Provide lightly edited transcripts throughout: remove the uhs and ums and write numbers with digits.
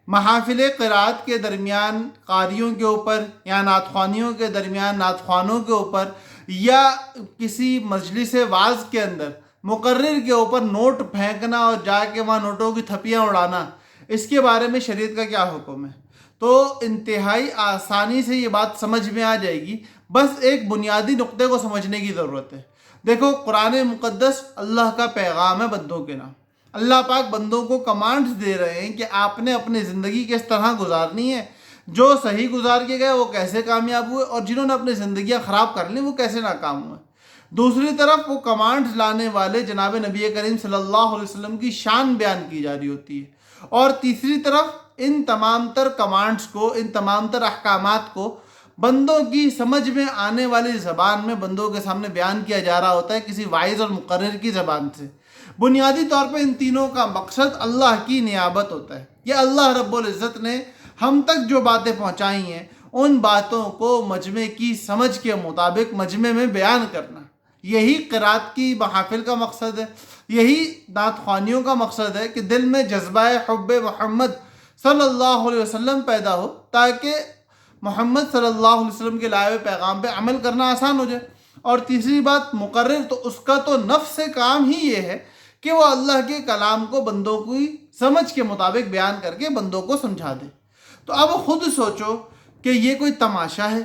محافل قرات کے درمیان قاریوں کے اوپر یا نعت خوانیوں کے درمیان نعت خوانوں کے اوپر یا کسی مجلس وعظ کے اندر مقرر کے اوپر نوٹ پھینکنا اور جا کے وہاں نوٹوں کی تھپیاں اڑانا، اس کے بارے میں شریعت کا کیا حکم ہے؟ تو انتہائی آسانی سے یہ بات سمجھ میں آ جائے گی، بس ایک بنیادی نقطے کو سمجھنے کی ضرورت ہے۔ دیکھو، قرآن مقدس اللہ کا پیغام ہے بندوں کے نام۔ اللہ پاک بندوں کو کمانڈز دے رہے ہیں کہ آپ نے اپنی زندگی کس طرح گزارنی ہے، جو صحیح گزار کے گئے وہ کیسے کامیاب ہوئے، اور جنہوں نے اپنی زندگیاں خراب کر لیں وہ کیسے ناکام ہوئے۔ دوسری طرف وہ کمانڈز لانے والے جناب نبی کریم صلی اللہ علیہ وسلم کی شان بیان کی جا رہی ہوتی ہے، اور تیسری طرف ان تمام تر کمانڈز کو، ان تمام تر احکامات کو بندوں کی سمجھ میں آنے والی زبان میں بندوں کے سامنے بیان کیا جا رہا ہوتا ہے، کسی واعظ اور مقرر کی زبان سے۔ بنیادی طور پہ ان تینوں کا مقصد اللہ کی نیابت ہوتا ہے۔ یہ اللہ رب العزت نے ہم تک جو باتیں پہنچائی ہیں ان باتوں کو مجمع کی سمجھ کے مطابق مجمع میں بیان کرنا، یہی قرات کی محافل کا مقصد ہے، یہی نعت خوانیوں کا مقصد ہے کہ دل میں جذبہ حب محمد صلی اللہ علیہ وسلم پیدا ہو، تاکہ محمد صلی اللہ علیہ وسلم کے لائے ہوئے پیغام پہ عمل کرنا آسان ہو جائے۔ اور تیسری بات، مقرر تو اس کا تو نفس سے کام ہی یہ ہے کہ وہ اللہ کے کلام کو بندوں کی سمجھ کے مطابق بیان کر کے بندوں کو سمجھا دے۔ تو اب خود سوچو کہ یہ کوئی تماشا ہے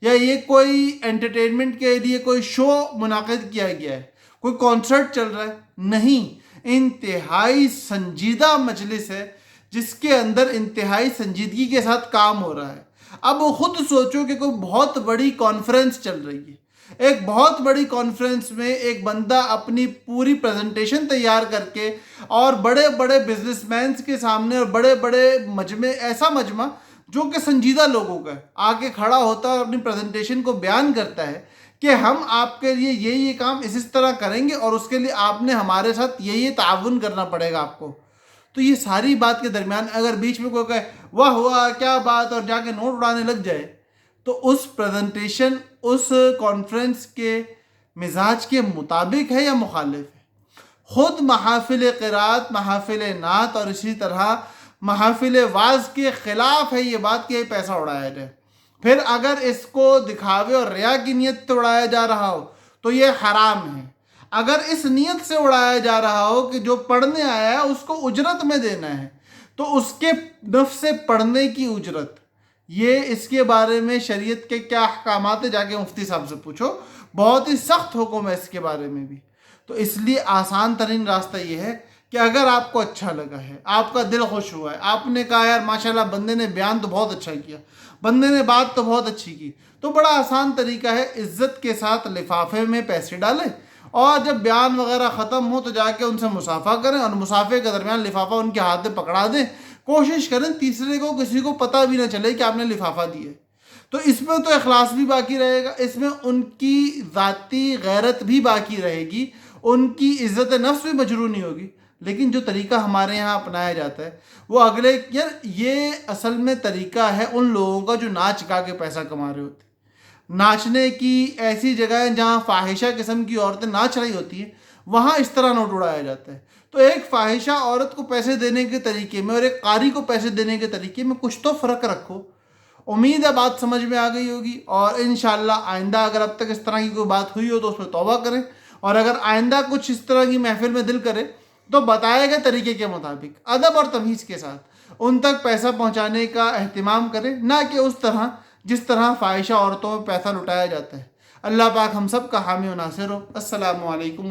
یا یہ کوئی انٹرٹینمنٹ کے لیے کوئی شو منعقد کیا گیا ہے، کوئی کانسرٹ چل رہا ہے؟ نہیں، انتہائی سنجیدہ مجلس ہے جس کے اندر انتہائی سنجیدگی کے ساتھ کام ہو رہا ہے۔ اب خود سوچو کہ کوئی بہت بڑی کانفرنس چل رہی ہے، ایک بہت بڑی کانفرنس میں ایک بندہ اپنی پوری پریزنٹیشن تیار کر کے اور بڑے بڑے بزنس مینز کے سامنے اور بڑے بڑے مجمع، ایسا مجمع جو کہ سنجیدہ لوگوں کا ہے، آگے کھڑا ہوتا ہے اور اپنی پریزنٹیشن کو بیان کرتا ہے کہ ہم آپ کے لیے یہ کام اس طرح کریں گے اور اس کے لیے آپ نے ہمارے ساتھ یہ تعاون کرنا پڑے گا آپ کو۔ تو یہ ساری بات کے درمیان اگر بیچ میں کوئی کہے واہ ہوا کیا بات اور جا کے نوٹ اڑانے لگ جائے، تو اس پریزنٹیشن اس کانفرنس کے مزاج کے مطابق ہے یا مخالف ہے؟ خود محافل قرات، محافل نعت اور اسی طرح محافل وعظ کے خلاف ہے یہ بات کہ پیسہ اڑایا جائے۔ پھر اگر اس کو دکھاوے اور ریا کی نیت سے اڑایا جا رہا ہو تو یہ حرام ہے۔ اگر اس نیت سے اڑایا جا رہا ہو کہ جو پڑھنے آیا ہے اس کو اجرت میں دینا ہے، تو اس کے نفس سے پڑھنے کی اجرت، یہ اس کے بارے میں شریعت کے کیا احکامات ہیں، جا کے مفتی صاحب سے پوچھو، بہت ہی سخت حکم ہے اس کے بارے میں بھی۔ تو اس لیے آسان ترین راستہ یہ ہے کہ اگر آپ کو اچھا لگا ہے، آپ کا دل خوش ہوا ہے، آپ نے کہا یار ماشاءاللہ بندے نے بیان تو بہت اچھا کیا، بندے نے بات تو بہت اچھی کی، تو بڑا آسان طریقہ ہے، عزت کے ساتھ لفافے میں پیسے ڈالیں اور جب بیان وغیرہ ختم ہو تو جا کے ان سے مصافحہ کریں اور مصافحے کے درمیان لفافہ ان کے ہاتھ میں پکڑا دیں۔ کوشش کریں تیسرے کو کسی کو پتہ بھی نہ چلے کہ آپ نے لفافہ دیے۔ تو اس میں تو اخلاص بھی باقی رہے گا، اس میں ان کی ذاتی غیرت بھی باقی رہے گی، ان کی عزت نفس بھی مجروح نہیں ہوگی۔ لیکن جو طریقہ ہمارے یہاں اپنایا جاتا ہے وہ اگلے، یار یہ اصل میں طریقہ ہے ان لوگوں کا جو ناچ گا کے پیسہ کما رہے ہوتے ہیں۔ ناچنے کی ایسی جگہیں جہاں فاحشہ قسم کی عورتیں ناچ رہی ہوتی ہیں، وہاں اس طرح نوٹ اڑایا جاتا ہے۔ تو ایک فاحشہ عورت کو پیسے دینے کے طریقے میں اور ایک قاری کو پیسے دینے کے طریقے میں کچھ تو فرق رکھو۔ امید ہے بات سمجھ میں آ گئی ہوگی، اور انشاءاللہ آئندہ اگر اب تک اس طرح کی کوئی بات ہوئی ہو تو اس پہ توبہ کریں، اور اگر آئندہ کچھ اس طرح کی محفل میں دل کرے تو بتائے گئے طریقے کے مطابق ادب اور تمیز کے ساتھ ان تک پیسہ پہنچانے کا اہتمام کریں، نہ کہ اس طرح جس طرح فاحشہ عورتوں میں پیسہ لٹایا جاتا ہے۔ اللہ پاک ہم سب کا حامی و ناصر ہو۔ السلام علیکم۔